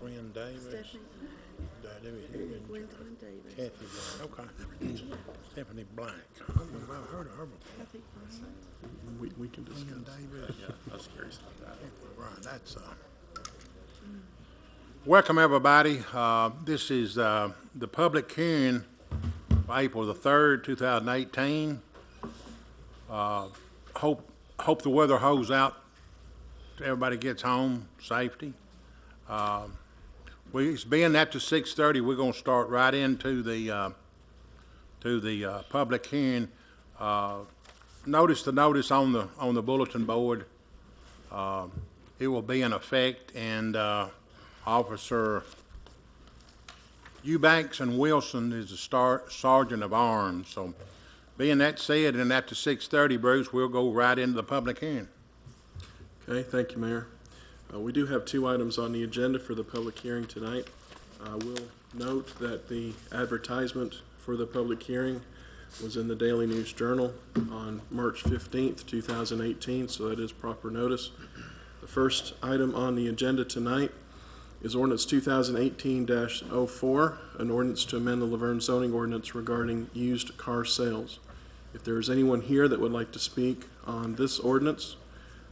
Quinn Davis. Debbie Human. Kathy Blank. Okay. Stephanie Blank. I don't know if I've heard of her before. We can discuss. Quinn Davis. Yeah, I was curious about that. Right, that's welcome everybody. This is the public hearing for April the 3rd, 2018. Hope the weather holds out till everybody gets home safety. It's being after 6:30, we're going to start right into the public hearing. Notice the notice on the bulletin board. It will be in effect, and Officer Eubanks and Wilson is the sergeant of arms. So, being that said, and after 6:30, Bruce, we'll go right into the public hearing. Okay, thank you, Mayor. We do have two items on the agenda for the public hearing tonight. I will note that the advertisement for the public hearing was in the Daily News Journal on March 15th, 2018, so that is proper notice. The first item on the agenda tonight is Ordinance 2018-04, an ordinance to amend the Laverne zoning ordinance regarding used car sales. If there is anyone here that would like to speak on this ordinance,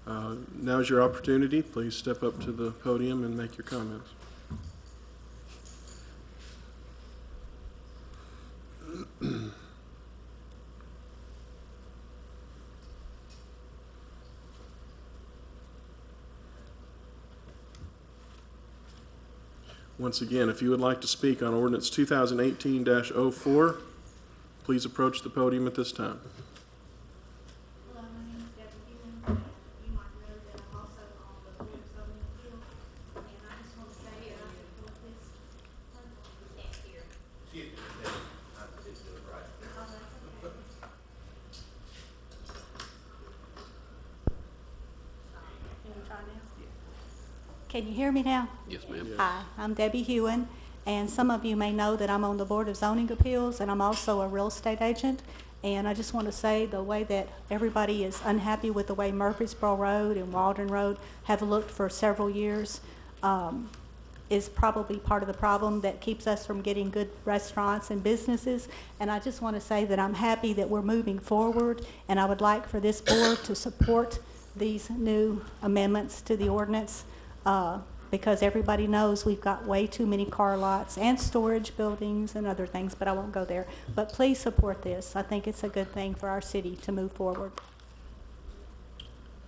now is your opportunity. Please step up to the podium and make your comments. Once again, if you would like to speak on Ordinance 2018-04, please approach the podium at this time. Hello, my name is Dept. You might know that I'm also on the Board of Zoning Appeals, and I just want to say that I support this. We can't hear. Oh, that's okay. Can you try now? Can you hear me now? Yes, ma'am. Hi, I'm Debbie Hewen, and some of you may know that I'm on the Board of Zoning Appeals, and I'm also a real estate agent. And I just want to say the way that everybody is unhappy with the way Murfreesboro Road and Waldron Road have looked for several years is probably part of the problem that keeps us from getting good restaurants and businesses. And I just want to say that I'm happy that we're moving forward, and I would like for this board to support these new amendments to the ordinance. Because everybody knows we've got way too many car lots and storage buildings and other things, but I won't go there. But please support this. I think it's a good thing for our city to move forward.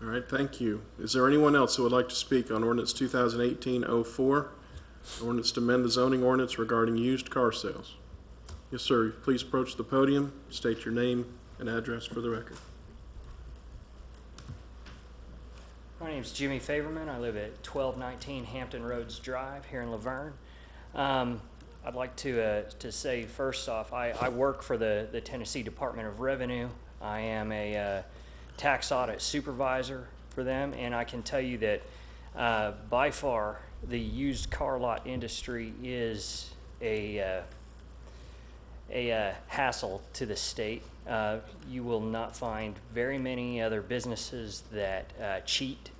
All right, thank you. Is there anyone else who would like to speak on Ordinance 2018-04, ordinance to amend the zoning ordinance regarding used car sales? Yes, sir. Please approach the podium, state your name and address for the record. My name is Jimmy Favorman. I live at 1219 Hampton Roads Drive here in Laverne. I'd like to say first off, I work for the Tennessee Department of Revenue. I am a tax audit supervisor for them, and I can tell you that by far the used car lot industry is a hassle to the state. You will not find very many other businesses that cheat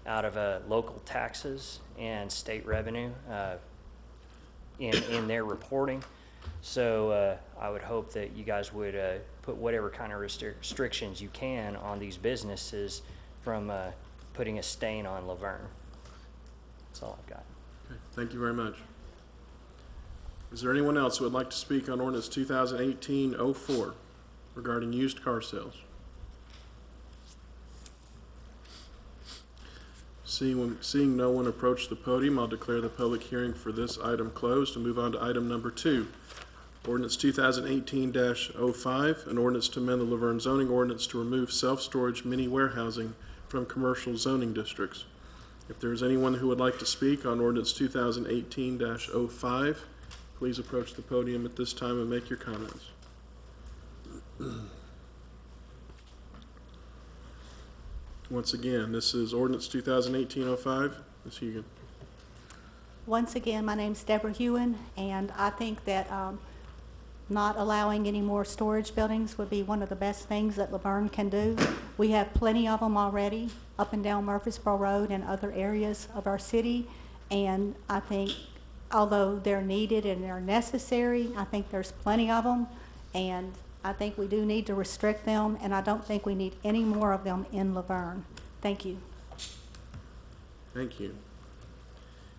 out of local taxes and state revenue in their reporting. So I would hope that you guys would put whatever kind of restrictions you can on these businesses from putting a stain on Laverne. That's all I've got. Okay, thank you very much. Is there anyone else who would like to speak on Ordinance 2018-04 regarding used car sales? Seeing no one approach the podium, I'll declare the public hearing for this item closed and move on to item number 2. Ordinance 2018-05, an ordinance to amend the Laverne zoning ordinance to remove self-storage mini-warehousing from commercial zoning districts. If there is anyone who would like to speak on Ordinance 2018-05, please approach the podium at this time and make your comments. Once again, this is Ordinance 2018-05. Ms. Hugan. Once again, my name's Deborah Hewen, and I think that not allowing any more storage buildings would be one of the best things that Laverne can do. We have plenty of them already up and down Murfreesboro Road and other areas of our city, and I think although they're needed and they're necessary, I think there's plenty of them, and I think we do need to restrict them, and I don't think we need any more of them in Laverne. Thank you. Thank you.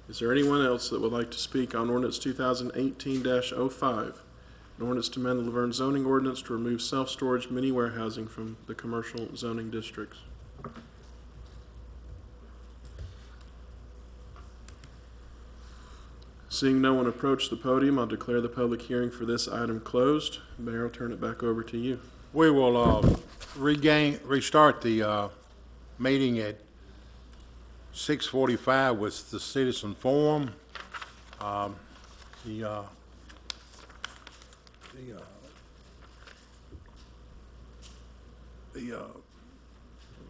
Is there anyone else that would like to speak on ordinance 2018-05? An ordinance to amend the Laverne zoning ordinance to remove self-storage mini-warehousing from the commercial zoning districts. Seeing no one approach the podium, I'll declare the public hearing for this item closed. Mayor, I'll turn it back over to you. We will restart the meeting at 6:45 with the citizen forum. The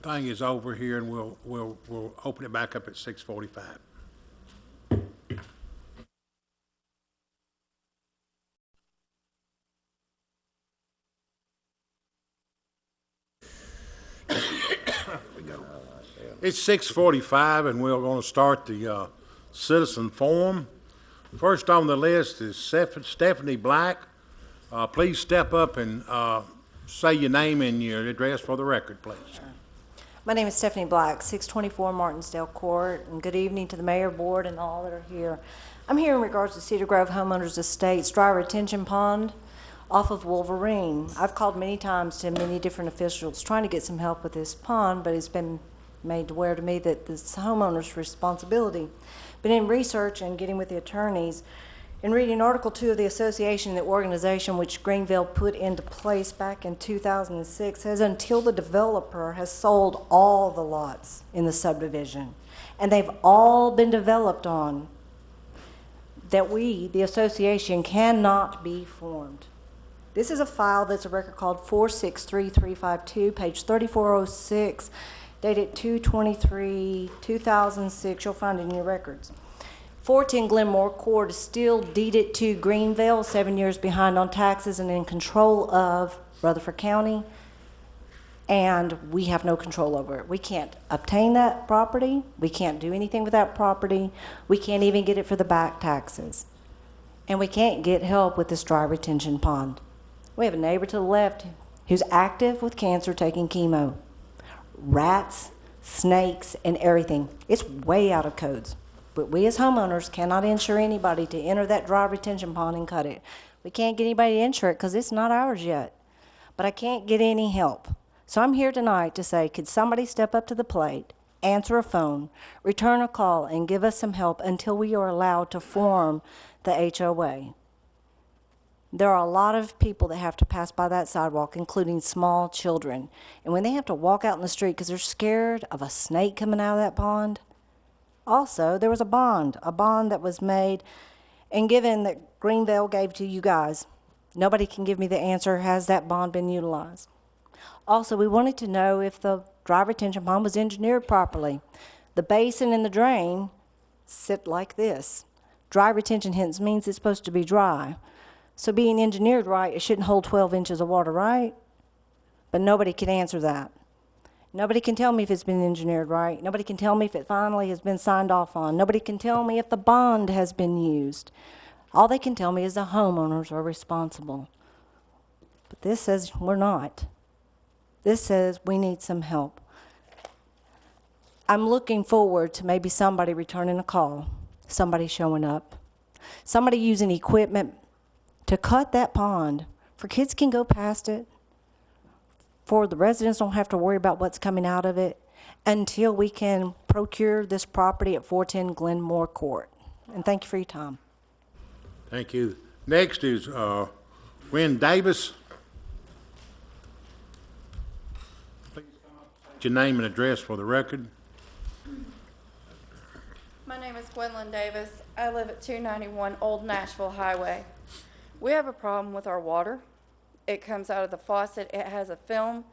thing is over here, and we'll open it back up at 6:45. It's 6:45, and we're going to start the citizen forum. First on the list is Stephanie Black. Please step up and say your name and your address for the record, please. My name is Stephanie Black, 624 Martinsdale Court, and good evening to the mayor, board, and all that are here. I'm here in regards to Cedar Grove Homeowners Estates dry retention pond off of Wolverine. I've called many times to many different officials trying to get some help with this pond, but it's been made aware to me that this homeowner's responsibility. But in research and getting with the attorneys, and reading Article 2 of the association, the organization which Greenville put into place back in 2006, says until the developer has sold all the lots in the subdivision, and they've all been developed on, that we, the association, cannot be formed. This is a file that's a record called 463352, page 3406, dated 2/23/2006. You'll find it in your records. 410 Glenmore Court is still deeded to Greenville, 7 years behind on taxes and in control of Rutherford County, and we have no control over it. We can't obtain that property. We can't do anything with that property. We can't even get it for the back taxes. And we can't get help with this dry retention pond. We have a neighbor to the left who's active with cancer, taking chemo. Rats, snakes, and everything. It's way out of codes. But we as homeowners cannot insure anybody to enter that dry retention pond and cut it. We can't get anybody to insure it because it's not ours yet. But I can't get any help. So I'm here tonight to say, could somebody step up to the plate, answer a phone, return a call, and give us some help until we are allowed to form the HOA? There are a lot of people that have to pass by that sidewalk, including small children. And when they have to walk out in the street because they're scared of a snake coming out of that pond. Also, there was a bond that was made and given that Greenville gave to you guys. Nobody can give me the answer, has that bond been utilized? Also, we wanted to know if the dry retention pond was engineered properly. The basin and the drain sit like this. Dry retention hence means it's supposed to be dry. So being engineered right, it shouldn't hold 12 inches of water, right? But nobody can answer that. Nobody can tell me if it's been engineered right. Nobody can tell me if it finally has been signed off on. Nobody can tell me if the bond has been used. All they can tell me is the homeowners are responsible. But this says we're not. This says we need some help. I'm looking forward to maybe somebody returning a call, somebody showing up, somebody using equipment to cut that pond, for kids can go past it, for the residents don't have to worry about what's coming out of it, until we can procure this property at 410 Glenmore Court. And thank you for your time. Thank you. Next is Wynn Davis. Please come up, state your name and address for the record. My name is Gwendolyn Davis. I live at 291 Old Nashville Highway. We have a problem with our water. It comes out of the faucet. It has a film.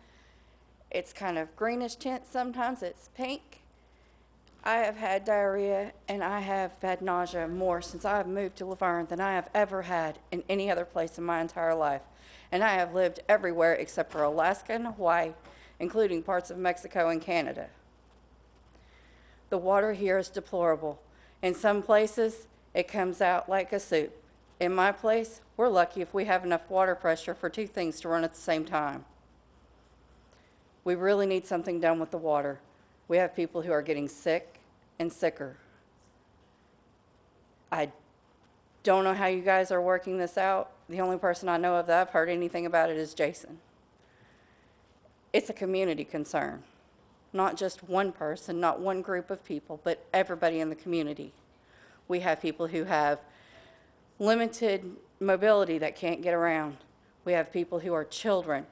It's kind of greenish tint. Sometimes it's pink. I have had diarrhea and I have had nausea more since I have moved to Laverne than I have ever had in any other place in my entire life. And I have lived everywhere except for Alaska and Hawaii, including parts of Mexico and Canada. The water here is deplorable. In some places, It comes out like a soup. In my place, we're lucky if we have enough water pressure for 2 things to run at the same time. We really need something done with the water. We have people who are getting sick and sicker. I don't know how you guys are working this out. The only person I know of that I've heard anything about it is Jason. It's a community concern. Not just one person, not one group of people, but everybody in the community. We have people who have limited mobility that can't get around. We have people who are children,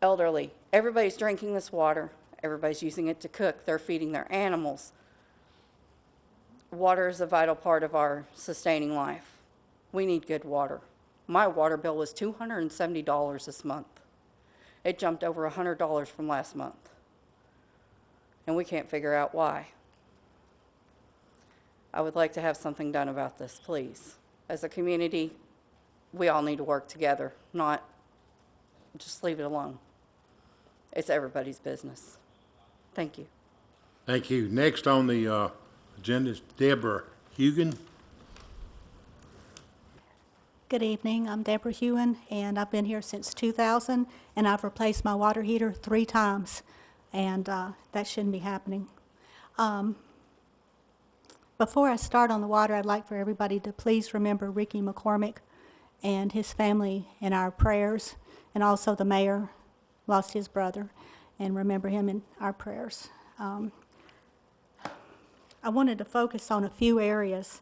elderly. Everybody's drinking this water. Everybody's using it to cook. They're feeding their animals. Water is a vital part of our sustaining life. We need good water. My water bill was $270 this month. It jumped over $100 from last month. And we can't figure out why. I would like to have something done about this, please. As a community, we all need to work together, not just leave it alone. It's everybody's business. Thank you. Thank you. Next on the agenda is Deborah Hugan. Good evening, I'm Deborah Hewen, and I've been here since 2000, and I've replaced my water heater 3 times, and that shouldn't be happening. Before I start on the water, I'd like for everybody to please remember Ricky McCormick and his family in our prayers, and also the mayor lost his brother, and remember him in our prayers. I wanted to focus on a few areas.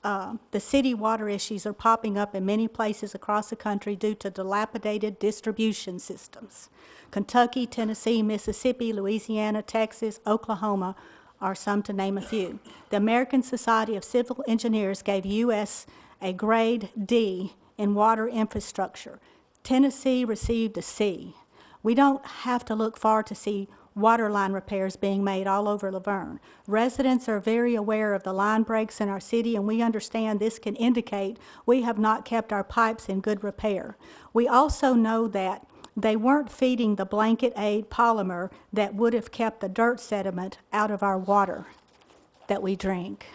The city water issues are popping up in many places across the country due to dilapidated distribution systems. Kentucky, Tennessee, Mississippi, Louisiana, Texas, Oklahoma are some to name a few. The American Society of Civil Engineers gave U.S. a grade D in water infrastructure. Tennessee received a C. We don't have to look far to see water line repairs being made all over Laverne. Residents are very aware of the line breaks in our city, and we understand this can indicate we have not kept our pipes in good repair. We also know that they weren't feeding the blanket aid polymer that would have kept the dirt sediment out of our water that we drink.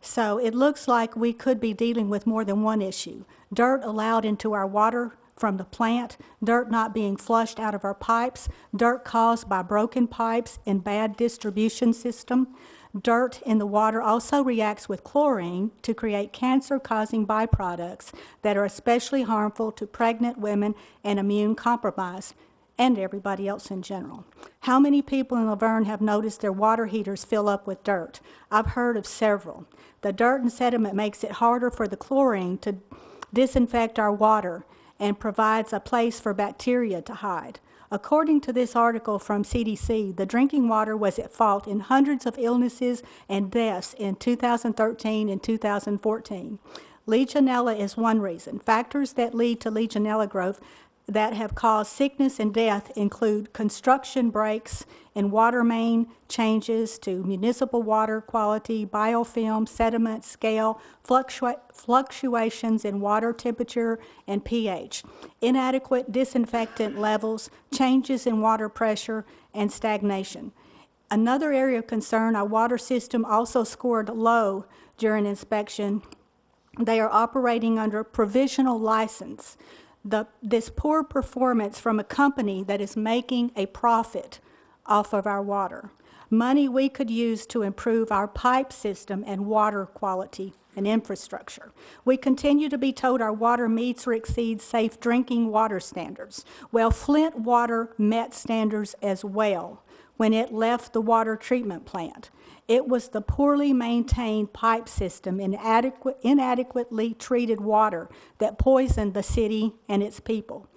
So it looks like we could be dealing with more than one issue. Dirt allowed into our water from the plant, dirt not being flushed out of our pipes, dirt caused by broken pipes and bad distribution system. Dirt in the water also reacts with chlorine to create cancer-causing byproducts that are especially harmful to pregnant women and immune compromised, and everybody else in general. How many people in Laverne have noticed their water heaters fill up with dirt? I've heard of several. The dirt and sediment makes it harder for the chlorine to disinfect our water and provides a place for bacteria to hide. According to this article from CDC, the drinking water was at fault in hundreds of illnesses and deaths in 2013 and 2014. Legionella is one reason. Factors that lead to Legionella growth that have caused sickness and death include construction breaks in water main changes to municipal water quality, biofilm, sediment, scale, fluctuations in water temperature and pH, inadequate disinfectant levels, changes in water pressure, and stagnation. Another area of concern, our water system also scored low during inspection. They are operating under a provisional license. This poor performance from a company that is making a profit off of our water. Money we could use to improve our pipe system and water quality and infrastructure. We continue to be told our water meets or exceeds safe drinking water standards. Well, Flint water met standards as well when it left the water treatment plant. It was the poorly maintained pipe system and inadequately treated water that poisoned the city and its people.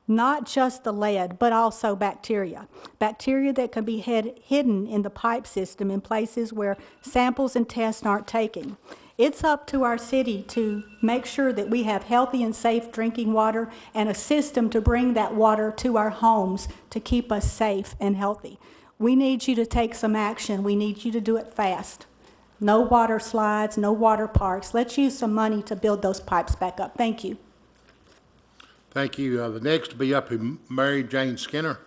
Not just the lead, but also bacteria. Bacteria that can be hidden in the pipe system in places where samples and tests aren't taken. It's up to our city to make sure that we have healthy and safe drinking water and a system to bring that water to our homes to keep us safe and healthy. We need you to take some action. We need you to do it fast. No water slides, no water parks. Let's use some money to build those pipes back up. Thank you. Thank you. The next will be up is Mary Jane Skinner.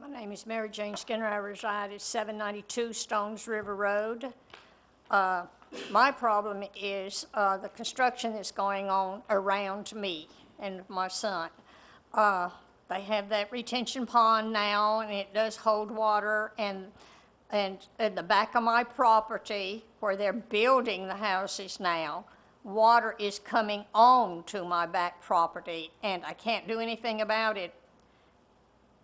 My name is Mary Jane Skinner. I reside at 792 Stones River Road. My problem is the construction that's going on around me and my son. They have that retention pond now, and it does hold water, and at the back of my property, where they're building the houses now, water is coming on to my back property, and I can't do anything about it.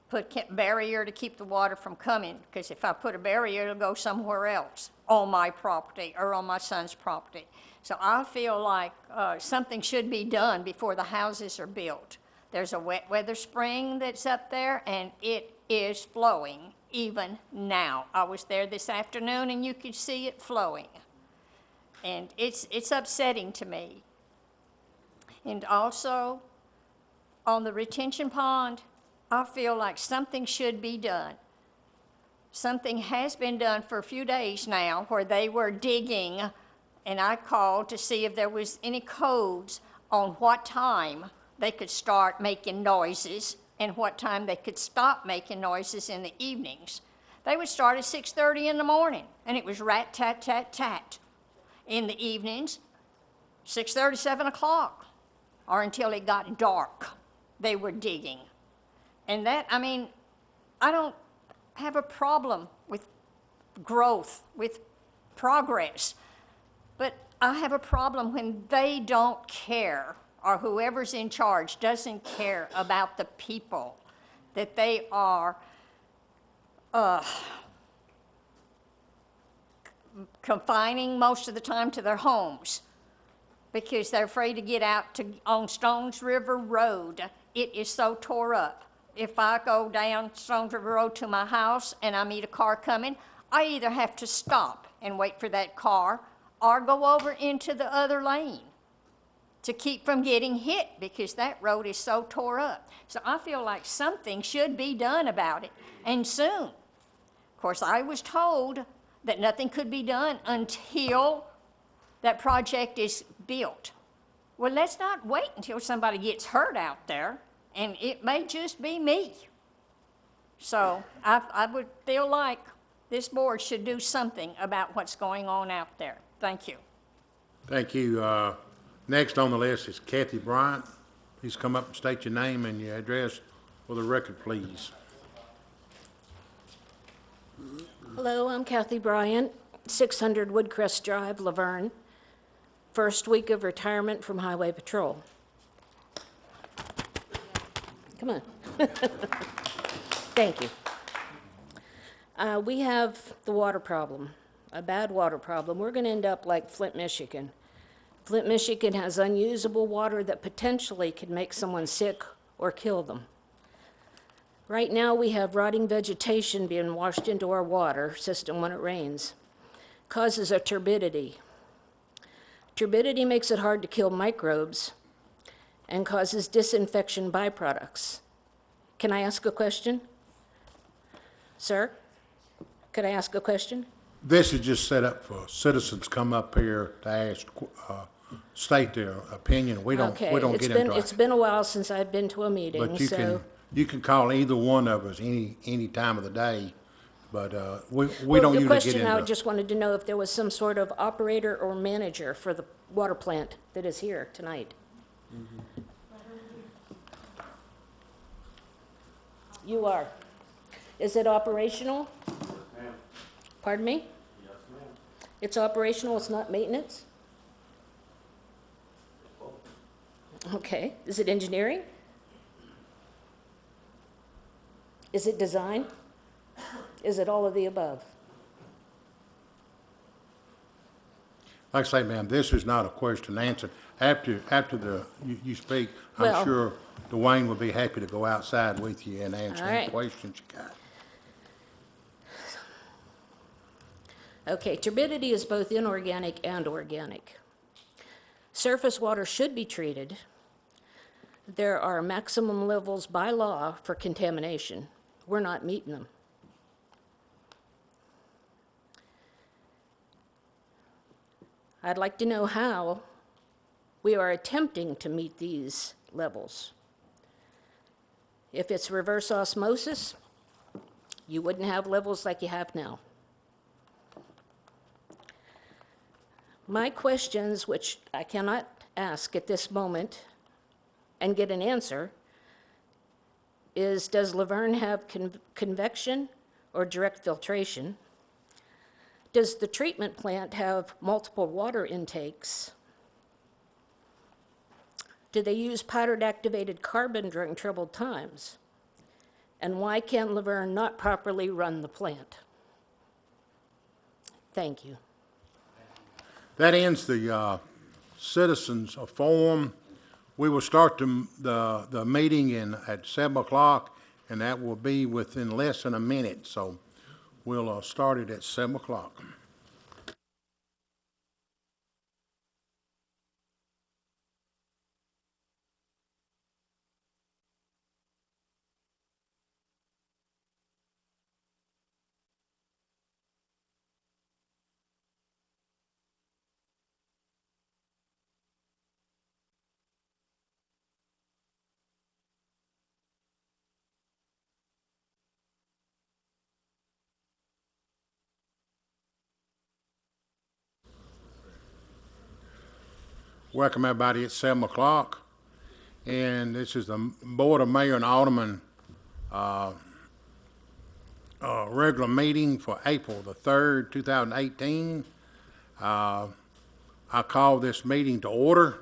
Put barrier to keep the water from coming, because if I put a barrier, it'll go somewhere else on my property or on my son's property. So I feel like something should be done before the houses are built. There's a wet weather spring that's up there, and it is flowing even now. I was there this afternoon, and you could see it flowing. And it's upsetting to me. And also, on the retention pond, I feel like something should be done. Something has been done for a few days now where they were digging, and I called to see if there was any codes on what time they could start making noises and what time they could stop making noises in the evenings. They would start at 6:30 in the morning, and it was rat-tat-tat-tat. In the evenings, 6:30, 7 o'clock, or until it got dark, they were digging. And that, I mean, I don't have a problem with growth, with progress, but I have a problem when they don't care, or whoever's in charge doesn't care about the people, that they are confining most of the time to their homes because they're afraid to get out on Stones River Road. It is so tore up. If I go down Stones River Road to my house and I meet a car coming, I either have to stop and wait for that car or go over into the other lane to keep from getting hit because that road is so tore up. So I feel like something should be done about it, and soon. Of course, I was told that nothing could be done until that project is built. Well, let's not wait until somebody gets hurt out there, and it may just be me. So I would feel like this board should do something about what's going on out there. Thank you. Thank you. Next on the list is Kathy Bryant. Please come up and state your name and your address for the record, please. Hello, I'm Kathy Bryant, 600 Woodcrest Drive, Laverne. First week of retirement from Highway Patrol. Come on. Thank you. We have the water problem, a bad water problem. We're going to end up like Flint, Michigan. Flint, Michigan has unusable water that potentially could make someone sick or kill them. Right now, we have rotting vegetation being washed into our water system when it rains. Causes a turbidity. Turbidity makes it hard to kill microbes and causes disinfection byproducts. Can I ask a question? Sir, could I ask a question? This is just set up for citizens come up here to ask, state their opinion. We don't get into It's been a while since I've been to a meeting, But so. you can call either one of us any time of the day, but we Well, don't the usually get question, I into. just wanted to know if there was some sort of operator or manager for the water plant that is here tonight. You are. Is it operational? Pardon me? Yes, ma'am. It's operational, it's not maintenance? Okay. Is it engineering? Is it design? Is it all of the above? Like I say, ma'am, this is not a question and answer. After you speak, I'm Well- sure Dwayne would be happy to go outside with you and answer All any right. questions you got. Okay, turbidity is both inorganic and organic. Surface water should be treated. There are maximum levels by law for contamination. We're not meeting them. I'd like to know how we are attempting to meet these levels. If it's reverse osmosis, You wouldn't have levels like you have now. My questions, which I cannot ask at this moment and get an answer, is does Laverne have convection or direct filtration? Does the treatment plant have multiple water intakes? Do they use powdered activated carbon during troubled times? And why can Laverne not properly run the plant? Thank you. That ends the citizens forum. We will start the meeting at 7 o'clock, and that will be within less than a minute. So we'll start it at 7 o'clock. Welcome everybody at 7 o'clock. And this is the Board of Mayor and Aldermen regular meeting for April the 3rd, 2018. I call this meeting to order.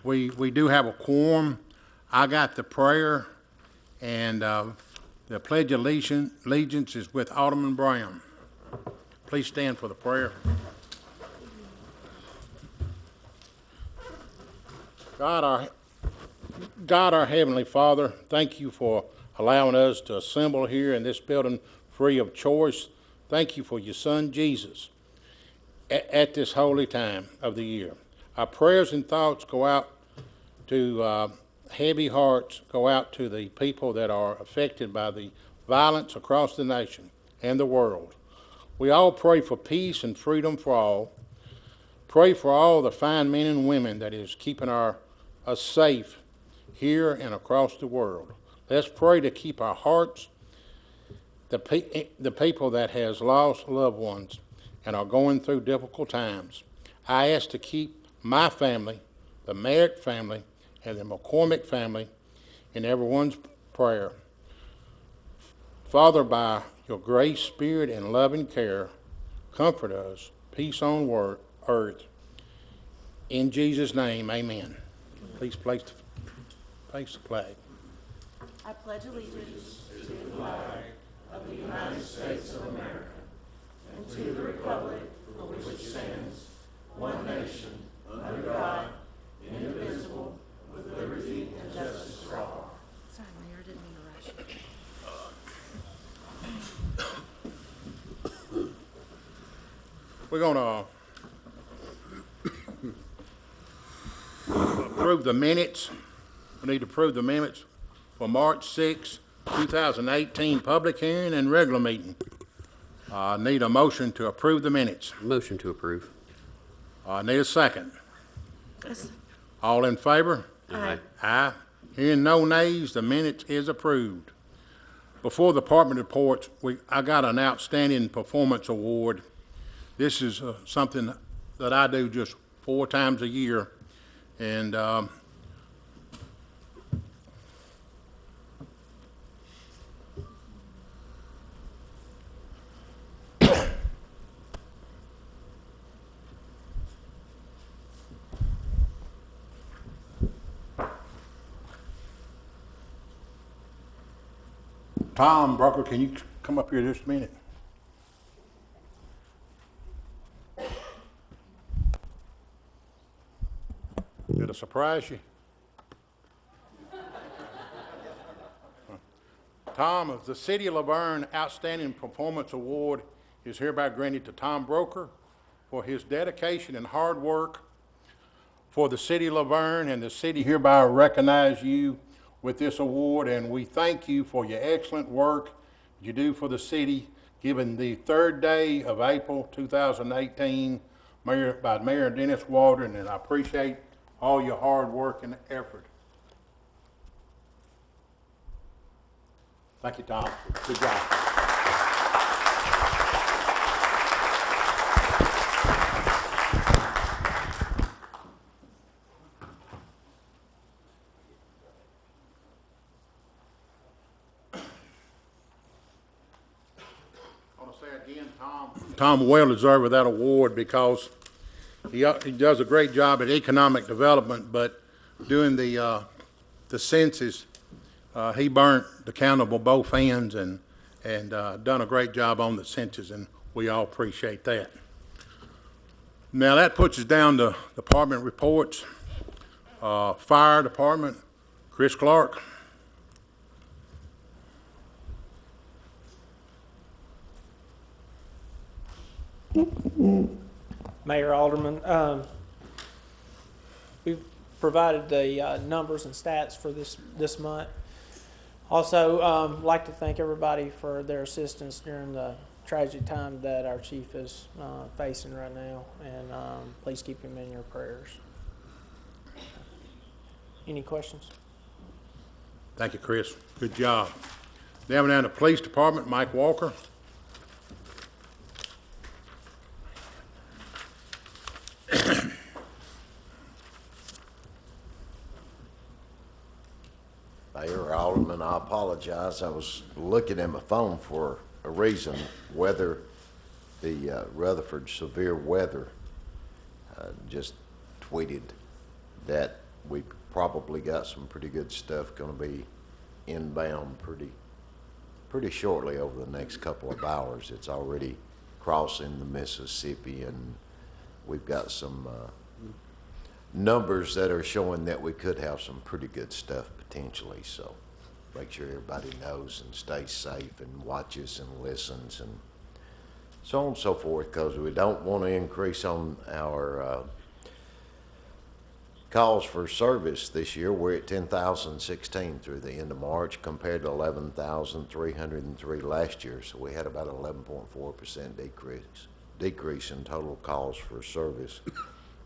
We do have a quorum. I got the prayer, and the Pledge of Allegiance is with Alderman Brown. Please stand for the prayer. God, our Heavenly Father, thank you for allowing us to assemble here in this building free of choice. Thank you for your Son, Jesus, at this holy time of the year. Our prayers and thoughts go out to heavy hearts, go out to the people that are affected by the violence across the nation and the world. We all pray for peace and freedom for all. Pray for all the fine men and women that is keeping us safe here and across the world. Let's pray to keep our hearts, the people that has lost loved ones and are going through difficult times. I ask to keep my family, the Merritt family, and the McCormick family in everyone's prayer. Father, by your grace, spirit, and love and care, comfort us, peace on earth. In Jesus' name, amen. Please place the flag. I pledge allegiance to the flag of the United States of America and to the republic for which it stands, one nation, under God, indivisible, with liberty and justice for all. Sorry, Mayor, I didn't mean to rush you. We're going to approve the minutes. We need to approve the minutes for March 6, 2018 public hearing and regular meeting. Need a motion to approve the minutes. Motion to approve. Need a second. Yes. All in favor? Aye. Aye. Hearing no nays, the minutes is approved. Before the department reports, I got an outstanding performance award. This is something that I do just 4 times a year, and Tom Brucker, can you come up here just a minute? Did I surprise you? Tom, of the City of Laverne Outstanding Performance Award is hereby granted to Tom Broker for his dedication and hard work for the City of Laverne, and the city hereby recognize you with this award, and we thank you for your excellent work you do for the city, given the 3rd day of April 2018 by Mayor Dennis Waldron, and I appreciate all your hard work and effort. Thank you, Tom. Good job. again, Tom well deserved that award because he does a great job at economic development, but during the census, he burnt the candle with both ends and done a great job on the census, and we all appreciate that. Now that puts us down to department reports. Fire Department, Chris Clark. Mayor Alderman, we've provided the numbers and stats for this month. Also, like to thank everybody for their assistance during the tragic time that our chief is facing right now, and please keep him in your prayers. Any questions? Thank you, Chris. Good job. Down to the Police Department, Mike Walker. Mayor Alderman, I apologize. I was looking at my phone for a reason. Weather, the Rutherford severe weather just tweeted that we probably got some pretty good stuff going to be inbound pretty shortly over the next couple of hours. It's already crossing the Mississippi, and we've got some numbers that are showing that we could have some pretty good stuff potentially. So make sure everybody knows and stays safe and watches and listens and so on and so forth, because we don't want to increase on our calls for service this year. We're at 10,016 through the end of March compared to 11,303 last year. So we had about 11.4% decrease in total calls for service.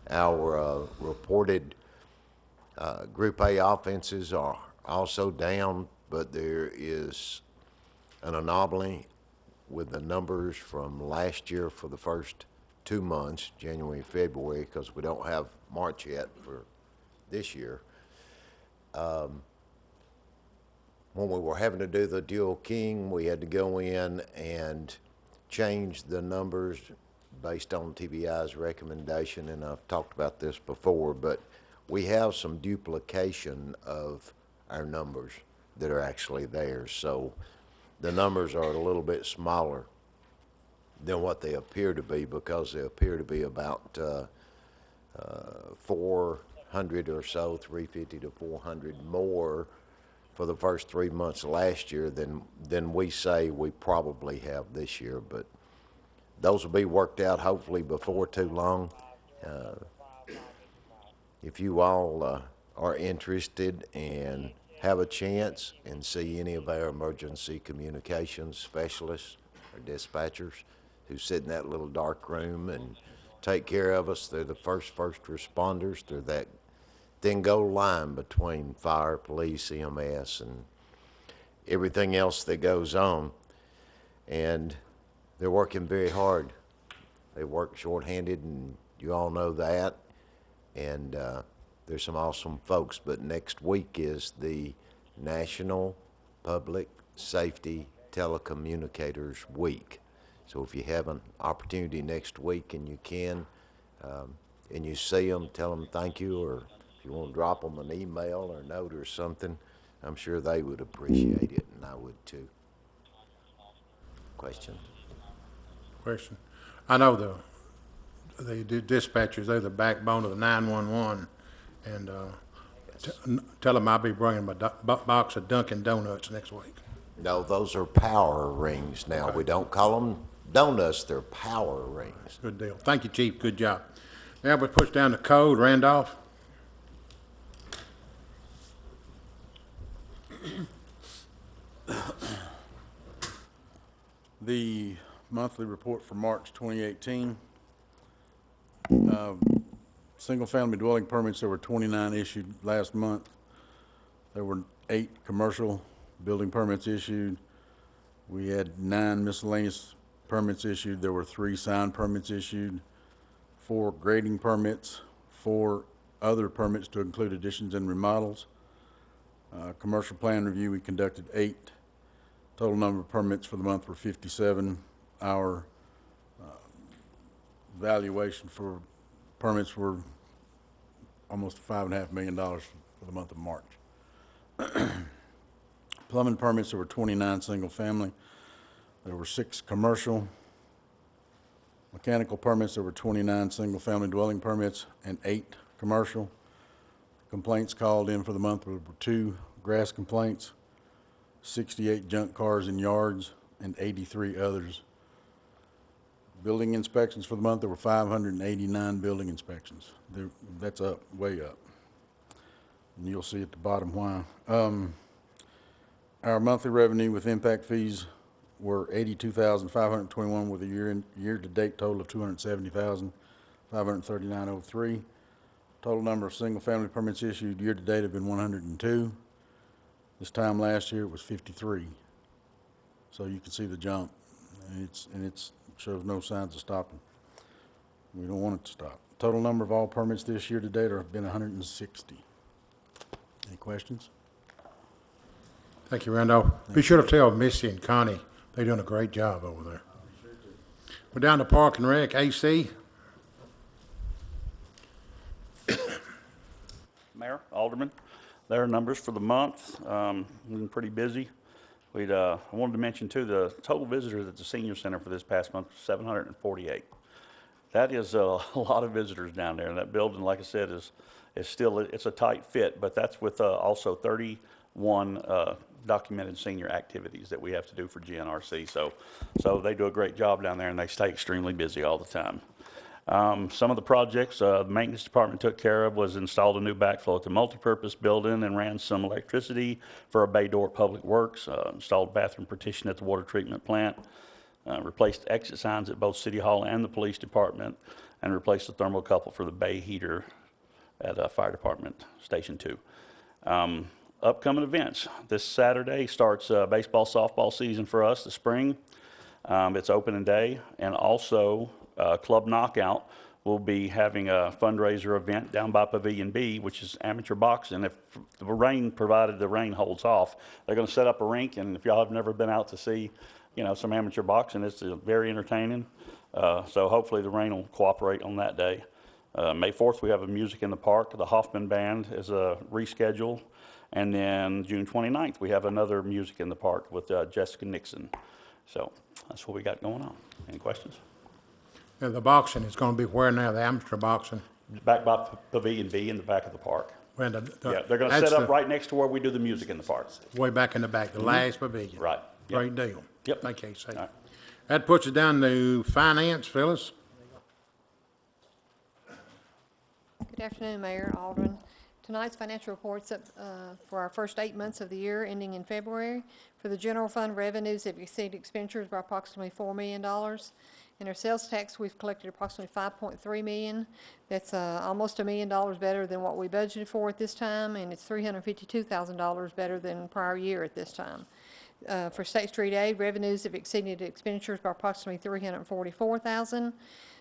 Our reported Group A offenses are also down, but there is an anomaly with the numbers from last year for the first 2 months, January and February, because we don't have March yet for this year. When we were having to do the dual king, we had to go in and change the numbers based on TBI's recommendation, and I've talked about this before, but we have some duplication of our numbers that are actually there. So the numbers are a little bit smaller than what they appear to be, because they appear to be about 400 or so, 350 to 400 more for the first 3 months last year than we say we probably have this year. But those will be worked out hopefully before too long. If you all are interested and have a chance and see any of our emergency communications specialists or dispatchers who sit in that little dark room and take care of us, they're the first responders. They're that thin gold line between fire, police, EMS, and everything else that goes on. And they're working very hard. They work shorthanded, and you all know that. And there's some awesome folks. But next week is the National Public Safety Telecommunicators Week. So if you have an opportunity next week and you can, and you see them, tell them thank you, or if you want to drop them an email or a note or something, I'm sure they would appreciate it, and I would too. Question? I know the dispatchers, they're the backbone of the 911, and tell them I'll be bringing my box of Dunkin' Donuts next week. No, those are power rings now. Okay. We don't call them donuts, they're power rings. Good deal. Thank you, Chief. Good job. Now we push down the code. Randolph. The monthly report for March 2018. Single-family dwelling permits, there were 29 issued last month. There were 8 commercial building permits issued. We had 9 miscellaneous permits issued. There were 3 sign permits issued, 4 grading permits, 4 other permits to include additions and remodels. Commercial plan review, we conducted 8. Total number of permits for the month were 57. our valuation for permits were almost $5.5 million for the month of March. Plumbing permits, there were 29 single-family. There were 6 commercial. Mechanical permits, there were 29 single-family dwelling permits and 8 commercial. Complaints called in for the month were 2 grass complaints, 68 junk cars in yards, and 83 others. Building inspections for the month, there were 589 building inspections. That's up, way up. And you'll see at the bottom why. Our monthly revenue with impact fees were $82,521 with a year-to-date total of $270,539.03. Total number of single-family permits issued year-to-date have been 102. This time last year it was 53. So you can see the jump, and it shows no signs of stopping. We don't want it to stop. Total number of all permits this year to date have been 160. Any questions? Thank you, Randolph. Be sure to tell Missy and Connie they're doing a great job over there. We're down to Park and Rec, AC. Mayor, Alderman, there are numbers for the month. We've been pretty busy. I wanted to mention too, the total visitors at the senior center for this past month was 748. That is a lot of visitors down there, and that building, like I said, is still, it's a tight fit, but that's with also 31 documented senior activities that we have to do for GNRC. So they do a great job down there, and they stay extremely busy all the time. Some of the projects the maintenance department took care of was installed a new backflow at the multipurpose building and ran some electricity for a bay door at Public Works, installed bathroom partition at the water treatment plant, replaced exit signs at both City Hall and the police department, and replaced the thermocouple for the bay heater at Fire Department Station 2. Upcoming events. This Saturday starts baseball, softball season for us, the spring. It's opening day, and also Club Knockout will be having a fundraiser event down by Pavilion B, which is amateur boxing. If the rain, provided the rain holds off, they're going to set up a rink, and if y'all have never been out to see, some amateur boxing, it's very entertaining. So hopefully the rain will cooperate on that day. May 4th, we have a Music in the Park. The Hoffman Band is a reschedule. And then June 29th, we have another Music in the Park with Jessica Nixon. So that's what we got going on. Any questions? And the boxing is going to be where now, the amateur boxing? Back by Pavilion B in the back of the park. Well, Yeah, they're going to set up right next to where we do the music in the park. Way back in the back, the last pavilion. Right. Yep. Great deal. Yep. Thank you, Casey. All right. That puts it down to finance, Phyllis. Good afternoon, Mayor, Alderman. Tonight's financial report's up for our first 8 months of the year, ending in February. For the general fund, revenues have exceeded expenditures by approximately $4 million. In our sales tax, we've collected approximately $5.3 million. That's almost $1 million better than what we budgeted for at this time, and it's $352,000 better than prior year at this time. For State Street aid, revenues have exceeded expenditures by approximately $344,000.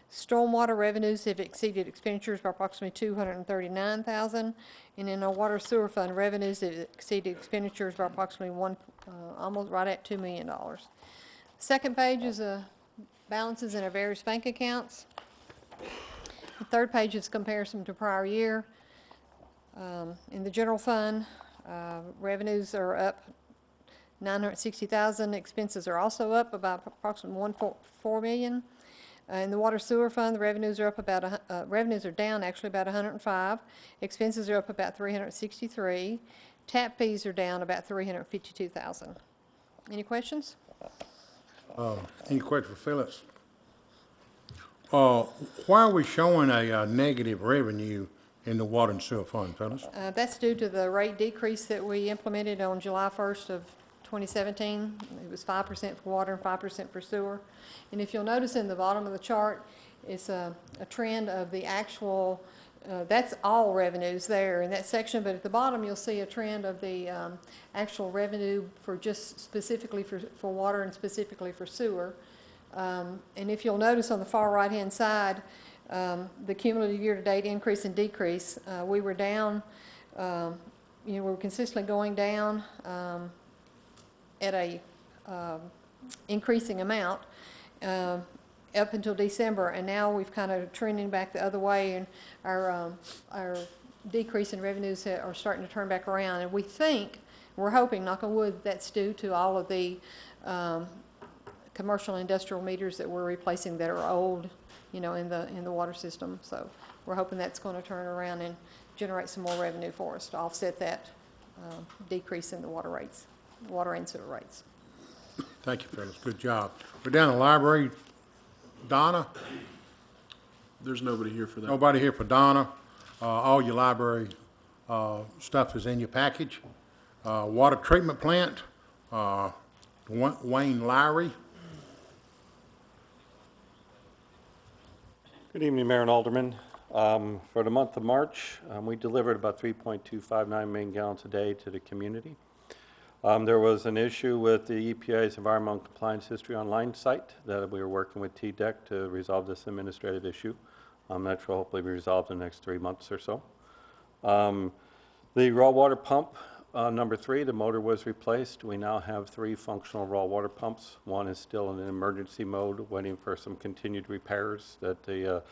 Stormwater revenues have exceeded expenditures by approximately $239,000, and in our water sewer fund, revenues have exceeded expenditures by approximately almost right at $2 million. Second page is balances in our various bank accounts. The third page is comparison to prior year. In the general fund, revenues are up $960,000. Expenses are also up about approximately $1.4 million. In the water sewer fund, the revenues are up about revenues are down actually about 105. Expenses are up about 363. Tap fees are down about 352,000. Any questions? Any question for Phyllis? Why are we showing a negative revenue in the water and sewer fund, Phyllis? That's due to the rate decrease that we implemented on July 1st of 2017. It was 5% for water and 5% for sewer. And if you'll notice in the bottom of the chart, it's a trend of the actual, that's all revenues there in that section, but at the bottom you'll see a trend of the actual revenue for just specifically for water and specifically for sewer. And if you'll notice on the far right-hand side, the cumulative year-to-date increase and decrease, we were down, we were consistently going down at a increasing amount. up until December, and now we've kind of trending back the other way, and our decrease in revenues are starting to turn back around. And we think, we're hoping, knock on wood, that's due to all of the commercial and industrial meters that we're replacing that are old, you know, in the water system. So we're hoping that's going to turn around and generate some more revenue for us to offset that decrease in the water rates, water and sewer rates. Thank you, Phyllis. Good job. We're down to the library. Donna? There's nobody here for that. Nobody here for Donna. All your library stuff is in your package. Water treatment plant, Wayne Lowry. Good evening, Mayor and Aldermen. For the month of March, we delivered about 3.259 million gallons a day to the community. There was an issue with the EPA's Environmental Compliance History Online site that we were working with Dept to resolve this administrative issue. That will hopefully be resolved in the next 3 months or so. The raw water pump, number 3, the motor was replaced. We now have 3 functional raw water pumps. One is still in an emergency mode, waiting for some continued repairs that the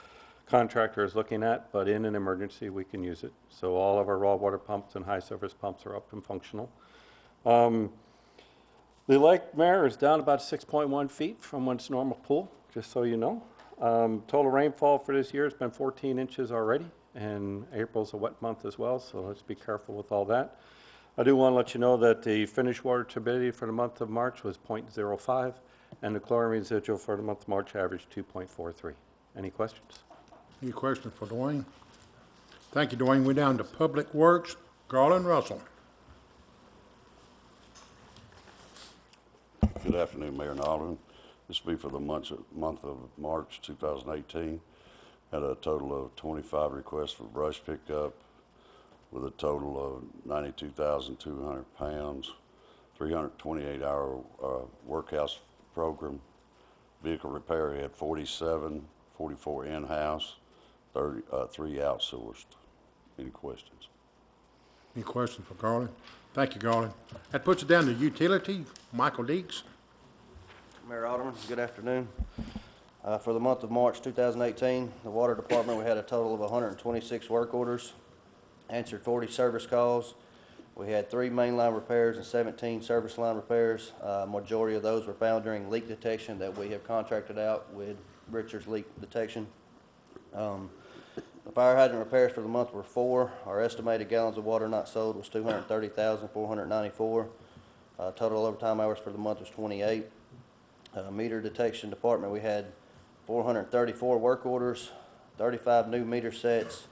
contractor is looking at, but in an emergency, we can use it. So all of our raw water pumps and high surface pumps are up and functional. The lake, Mayor, is down about 6.1 feet from its normal pool, just so you know. Total rainfall for this year has been 14 inches already, and April's a wet month as well, so let's be careful with all that. I do want to let you know that the finished water turbidity for the month of March was 0.05, and the chlorine residual for the month of March averaged 2.43. Any questions? Any questions for Dwayne? Thank you, Dwayne. We're down to Public Works. Garland Russell. Good afternoon, Mayor and Alderman. This will be for the month of March 2018. Had a total of 25 requests for brush pickup with a total of 92,200 pounds, 328-hour workhouse program. Vehicle repair, we had 47, 44 in-house, 3 outsourced. Any questions? Any questions for Garland? Thank you, Garland. That puts it down to utility. Michael Deeks. Mayor Alderman, good afternoon. For the month of March 2018, the Water Department, we had a total of 126 work orders, answered 40 service calls. We had 3 mainline repairs and 17 service line repairs. Majority of those were found during leak detection that we have contracted out with Richards Leak Detection. The fire hydrant repairs for the month were 4. Our estimated gallons of water not sold was 230,494. Total overtime hours for the month was 28. Meter detection department, we had 434 work orders, 35 new meter sets.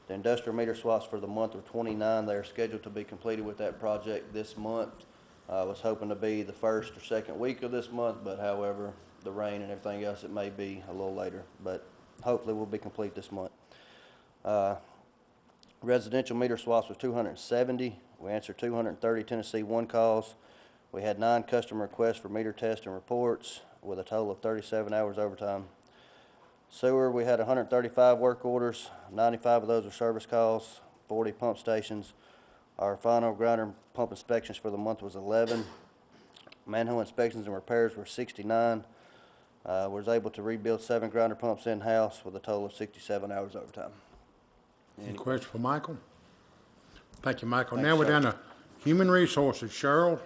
The industrial meter swaps for the month of 29. They are scheduled to be completed with that project this month. I was hoping to be the first or second week of this month, but however, the rain and everything else, it may be a little later, but hopefully we'll be complete this month. Residential meter swaps were 270. We answered 230 Tennessee 1 calls. We had 9 customer requests for meter tests and reports with a total of 37 hours overtime. Sewer, we had 135 work orders. 95 of those were service calls, 40 pump stations. Our final grinder pump inspections for the month was 11. Manhole inspections and repairs were 69. Was able to rebuild 7 grinder pumps in-house with a total of 67 hours overtime. Any questions for Michael? Thank you, Michael. Thank Now you, we're sir. down to Human Resources. Cheryl?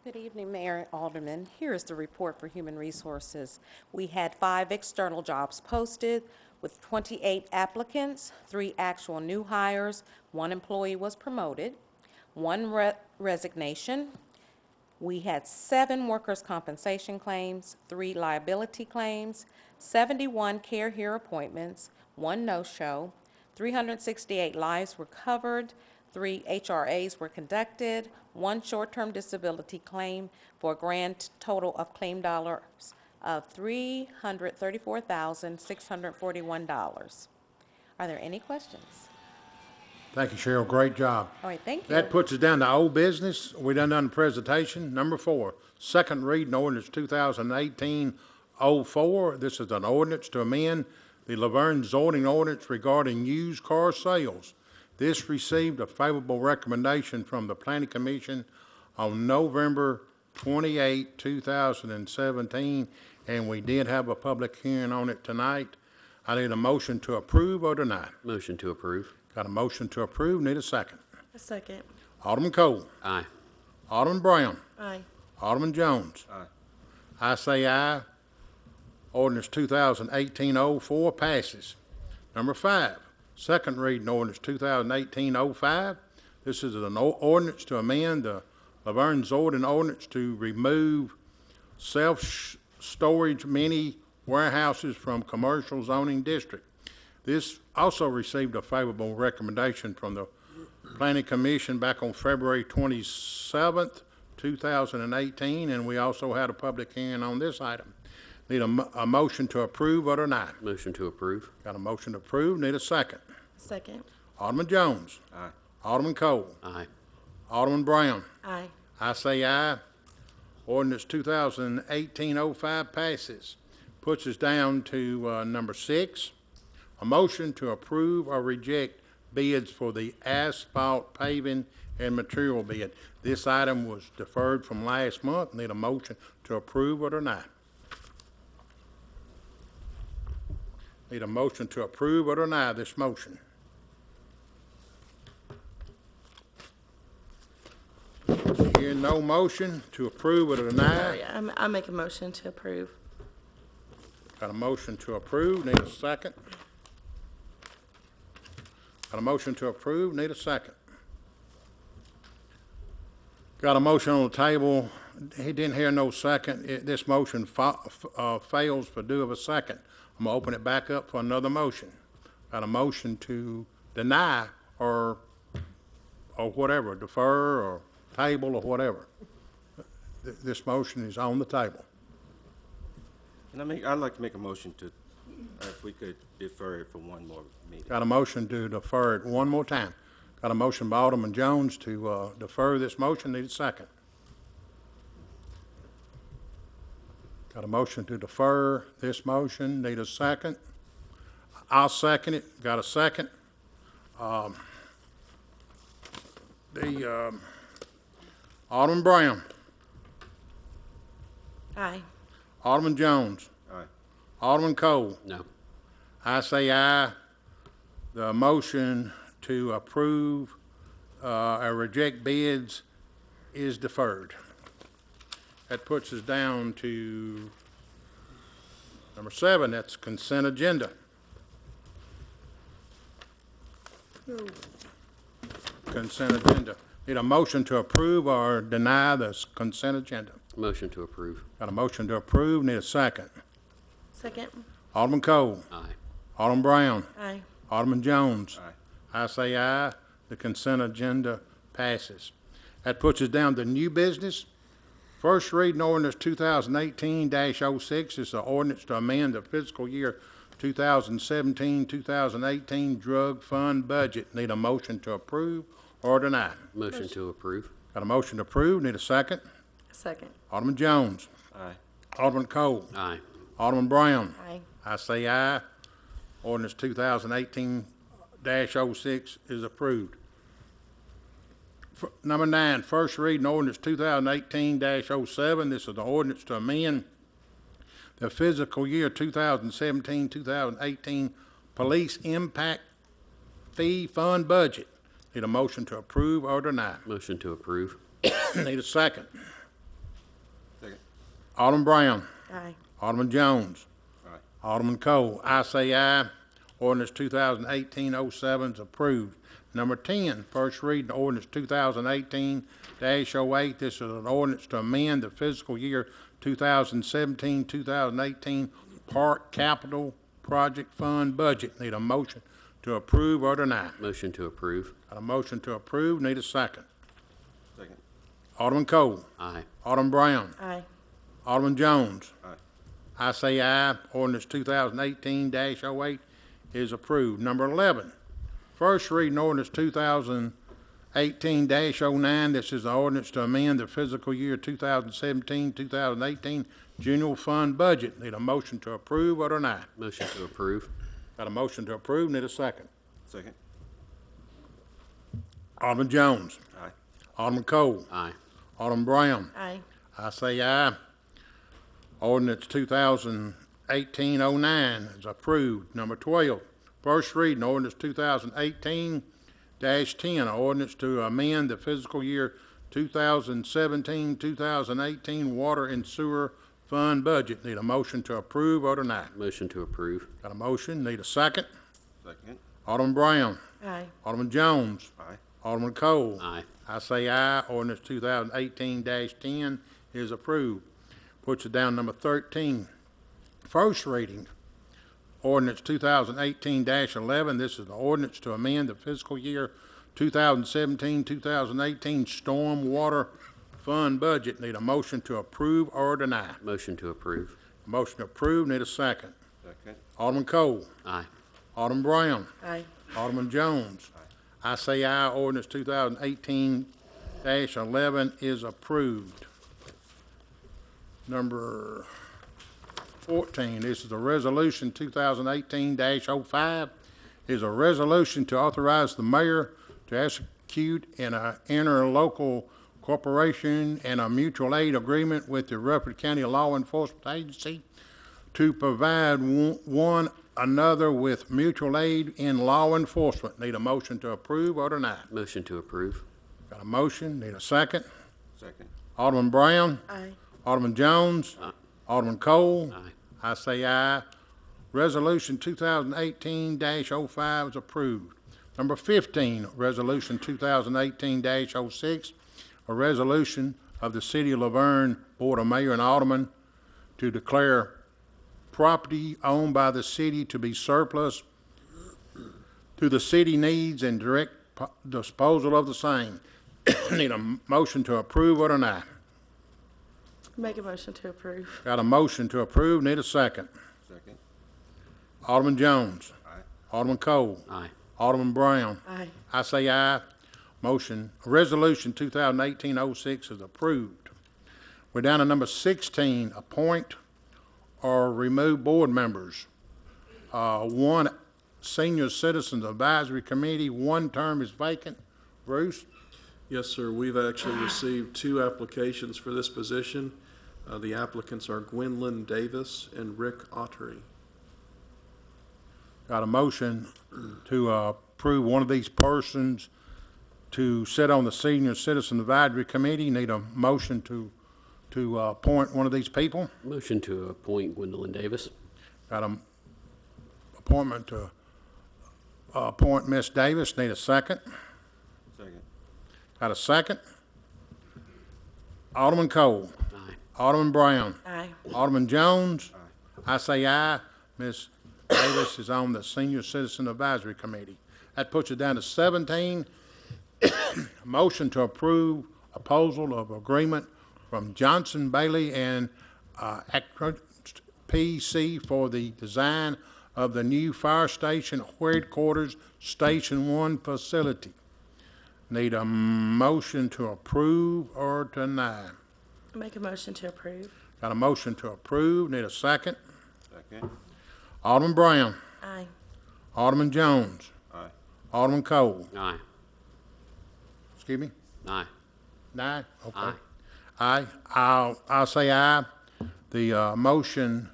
Good evening, Mayor and Alderman. Here is the report for Human Resources. We had 5 external jobs posted with 28 applicants, 3 actual new hires, 1 employee was promoted, 1 resignation. We had 7 workers' compensation claims, 3 liability claims, 71 care here appointments, 1 no-show, 368 lives were covered, 3 HRAs were conducted, 1 short-term disability claim for a grand total of claim dollars of $334,641. Are there any questions? Thank you, Cheryl. Great job. All right, thank you. That puts us down to old business. We done the presentation. Number 4, second reading ordinance 2018-04. This is an ordinance to amend the Laverne zoning ordinance regarding used car sales. This received a favorable recommendation from the Planning Commission on November 28, 2017, and we did have a public hearing on it tonight. I need a motion to approve or deny. Motion to approve. Got a motion to approve, need a second. A second. Alderman Cole. Aye. Alderman Brown. Aye. Alderman Jones. Aye. I say aye. Ordinance 2018-04 passes. Number 5, second reading ordinance 2018-05. This is an ordinance to amend the Laverne zoning ordinance to remove self-storage mini warehouses from commercial zoning district. This also received a favorable recommendation from the Planning Commission back on February 27th, 2018, and we also had a public hearing on this item. Need a motion to approve or deny. Motion to approve. Got a motion to approve, need a second. Second. Alderman Jones. Aye. Alderman Cole. Aye. Alderman Brown. Aye. I say aye. Ordinance 2018-05 passes. Puts us down to number 6, a motion to approve or reject bids for the asphalt paving and material bid. This item was deferred from last month. Need a motion to approve or deny. Need a motion to approve or deny this motion. Hear no motion to approve or deny. Sorry, I make a motion to approve. Got a motion to approve, need a second. Got a motion to approve, need a second. Got a motion on the table, he didn't hear no second. This motion fails for due of a second. I'm gonna open it back up for another motion. Got a motion to deny or whatever, defer or table or whatever. This motion is on the table. And I'd like to make a motion to, if we could defer it for one more meeting. Got a motion to defer it one more time. Got a motion by Alderman Jones to defer this motion. Need a second. Got a motion to defer this motion. Need a second. I'll second it. Got a second. Alderman Brown. Aye. Alderman Jones. Aye. Alderman Cole. No. I say aye. The motion to approve or reject bids is deferred. That puts us down to number 7, that's consent agenda. Consent agenda. Need a motion to approve or deny the consent agenda. Motion to approve. Got a motion to approve, need a second. Second. Alderman Cole. Aye. Alderman Brown. Aye. Alderman Jones. Aye. I say aye. The consent agenda passes. That puts us down to new business. First reading ordinance 2018-06 is the ordinance to amend the fiscal year 2017-2018 drug fund budget. Need a motion to approve or deny. Motion to approve. Got a motion to approve. Need a second. Second. Alderman Jones. Aye. Alderman Cole. Aye. Alderman Brown. Aye. I say aye. Ordinance 2018-06 is approved. Number 9, first reading ordinance 2018-07. This is the ordinance to amend the fiscal year 2017-2018 police impact fee fund budget. Need a motion to approve or deny. Motion to approve. Need a second. Second. Alderman Brown. Aye. Alderman Jones. Aye. Alderman Cole. I say aye. Ordinance 2018-07 is approved. Number 10, first reading ordinance 2018-08. This is an ordinance to amend the fiscal year 2017-2018 park capital project fund budget. Need a motion to approve or deny. Motion to approve. Got a motion to approve. Need a second. Second. Alderman Cole. Aye. Alderman Brown. Aye. Alderman Jones. Aye. I say aye. Ordinance 2018-08 is approved. Number 11, first reading ordinance 2018-09. This is the ordinance to amend the fiscal year 2017-2018 general fund budget. Need a motion to approve or deny. Motion to approve. Got a motion to approve. Need a second. Second. Alderman Jones. Aye. Alderman Cole. Aye. Alderman Brown. Aye. I say aye. Ordinance 2018-09 is approved. Number 12, first reading, ordinance 2018-10, ordinance to amend the fiscal year 2017-2018 water and sewer fund budget. Need a motion to approve or deny. Motion to approve. Got a motion, need a second. Second. Alderman Brown. Aye. Alderman Jones. Aye. Alderman Cole. Aye. I say aye. Ordinance 2018-10 is approved. Puts it down number 13. First reading, ordinance 2018-11. This is the ordinance to amend the fiscal year 2017-2018 storm water fund budget. Need a motion to approve or deny. Motion to approve. Motion to approve. Need a second. Second. Alderman Cole. Aye. Alderman Brown. Aye. Alderman Jones. I say aye. Ordinance 2018-11 is approved. Number 14, this is a resolution 2018-05, is a resolution to authorize the mayor to execute an interlocal corporation and a mutual aid agreement with the Rutherford County Law Enforcement Agency to provide one another with mutual aid in law enforcement. Need a motion to approve or deny. Motion to approve. Got a motion, need a second. Second. Alderman Brown. Aye. Alderman Jones. Aye. Alderman Cole. Aye. I say aye. Resolution 2018-05 is approved. Number 15, Resolution 2018-06, a resolution of the City of Laverne Board of Mayor and Aldermen to declare property owned by the city to be surplus to the city needs and direct disposal of the same. Need a motion to approve or deny. Make a motion to approve. Got a motion to approve, need a second. Second. Alderman Jones. Aye. Alderman Cole. Aye. Alderman Brown. Aye. I say aye. Motion, Resolution 2018-06 is approved. We're down to number 16, appoint or remove board members. One Senior Citizens Advisory Committee, one term is vacant. Bruce? Yes, sir. We've actually received 2 applications for this position. The applicants are Gwendolyn Davis and Rick Ottery. Got a motion to approve one of these persons to sit on the Senior Citizen Advisory Committee. Need a motion to appoint one of these people. Motion to appoint Gwendolyn Davis. Got a appointment to appoint Miss Davis. Need a second. Second. Got a second. Alderman Cole. Aye. Alderman Brown. Aye. Alderman Jones. Aye. I say aye. Miss Davis is on the Senior Citizen Advisory Committee. That puts it down to 17. Motion to approve a proposal of agreement from Johnson, Bailey, and PC for the design of the new fire station headquarters Station 1 facility. Need a motion to approve or deny. Make a motion to approve. Got a motion to approve. Need a second. Second. Alderman Brown. Aye. Alderman Jones. Aye. Alderman Cole. Aye. Excuse me? Aye. Aye? Okay. Aye. Aye. I'll say aye. The motion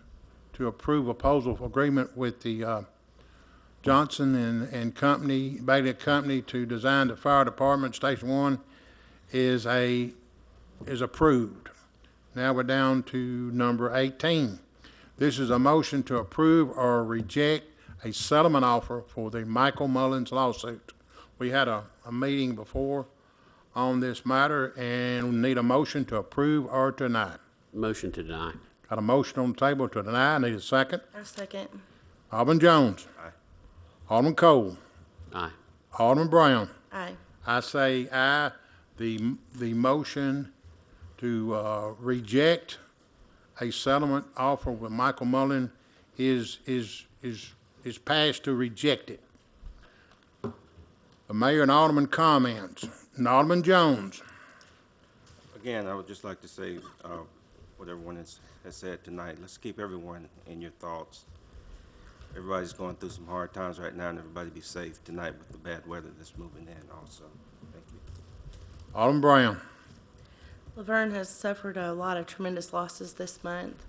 to approve a proposal agreement with the Johnson and Company, Bailey Company to design the fire department, Station 1, is approved. Now we're down to number 18. This is a motion to approve or reject a settlement offer for the Michael Mullins lawsuit. We had a meeting before on this matter, and we need a motion to approve or deny. Motion to deny. Got a motion on the table to deny. Need a second. A second. Alderman Jones. Aye. Alderman Cole. Aye. Alderman Brown. Aye. I say aye. The motion to reject a settlement offer with Michael Mullen is passed to reject it. The mayor and alderman comments. And Alderman Jones. Again, I would just like to say what everyone has said tonight. Let's keep everyone in your thoughts. Everybody's going through some hard times right now, and everybody be safe tonight with the bad weather that's moving in also. Thank you. Alderman Brown. Laverne has suffered a lot of tremendous losses this month,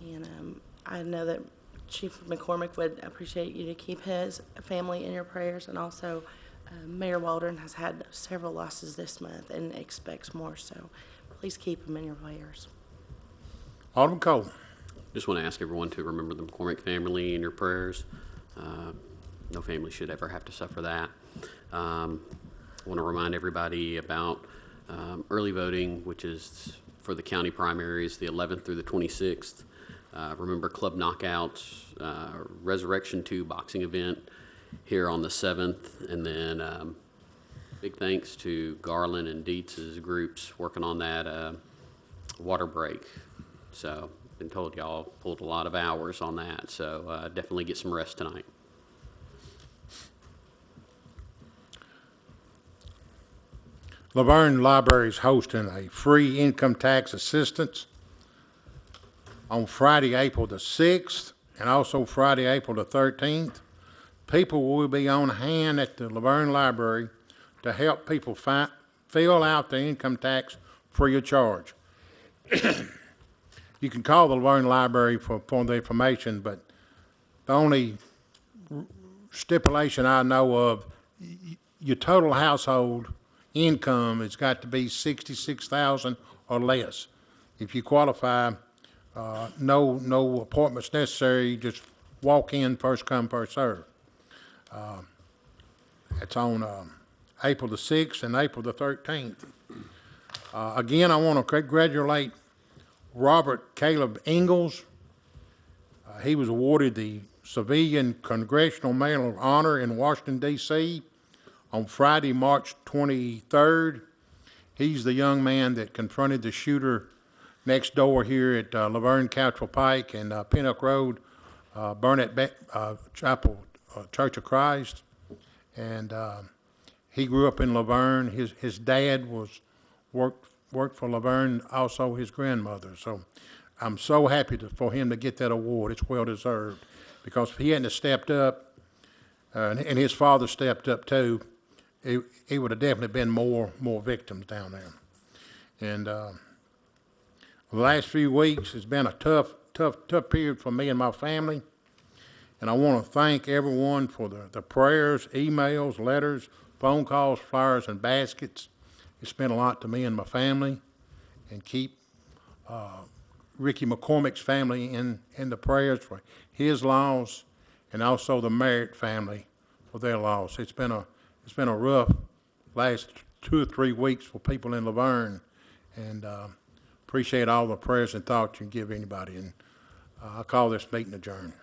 and I know that Chief McCormick would appreciate you to keep his family in your prayers, and also Mayor Waldron has had several losses this month and expects more, so please keep him in your prayers. Alderman Cole. Just want to ask everyone to remember the McCormick family in your prayers. No family should ever have to suffer that. I want to remind everybody about early voting, which is for the county primaries, the 11th through the 26th. Remember Club Knockouts, Resurrection 2 boxing event here on the 7th, and then big thanks to Garland and Dietz's groups working on that water break. So, been told y'all pulled a lot of hours on that, so definitely get some rest tonight. Laverne Library is hosting a free income tax assistance on Friday, April the 6th, and also Friday, April the 13th. People will be on hand at the Laverne Library to help people fill out their income tax free of charge. You can call the Laverne Library for the information, but the only stipulation I know of, your total household income has got to be $66,000 or less. If you qualify, no appointments necessary. Just walk in, first come, first serve. It's on April the 6th and April the 13th. Again, I want to congratulate Robert Caleb Ingalls. He was awarded the Civilian Congressional Medal of Honor in Washington, D.C. on Friday, March 23rd. He's the young man that confronted the shooter next door here at Laverne Couchville Pike and Pinnock Road, Burnett Chapel Church of Christ. And he grew up in Laverne. His dad worked for Laverne, also his grandmother. So I'm so happy for him to get that award. It's well deserved, because if he hadn't have stepped up, and his father stepped up too, it would have definitely been more victims down there. And the last few weeks has been a tough period for me and my family. And I want to thank everyone for the prayers, emails, letters, phone calls, flyers, and baskets. It's meant a lot to me and my family. And keep Ricky McCormick's family in the prayers for his loss, and also the Merritt family for their loss. It's been a rough last 2 or 3 weeks for people in Laverne, and appreciate all the prayers and thoughts you give anybody. And I call this meeting adjourned.